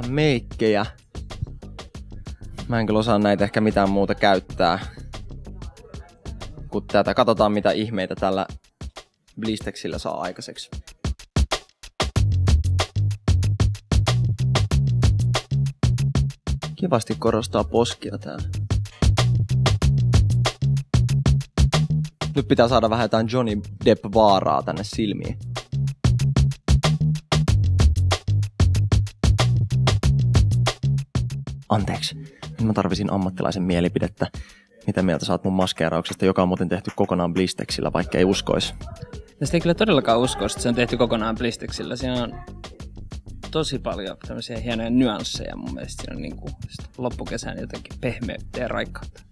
meikkejä. Mä en kyllä osaa näitä ehkä mitään muuta käyttää. Kun tätä katsotaan mitä ihmeitä tällä Blistexillä saa aikaiseksi. Kivasti korostaa poskia täällä. Nyt pitää saada vähän jotain Johnny Depp-vaaraa tänne silmiin. Anteeksi, nyt mä tarvisin ammattilaisen mielipidettä. Mitä mieltä saat mun maskeerauksesta, joka on muuten tehty kokonaan Blistexillä, vaikka ei uskoisi? Tästä ei kyllä todellakaan uskoisi, että se on tehty kokonaan Blistexillä. Siinä on tosi paljon tämmöisiä hienoja nyansseja mun mielestä. Siinä on niin kuin loppukesän jotenkin pehmeyttä ja raikkautta.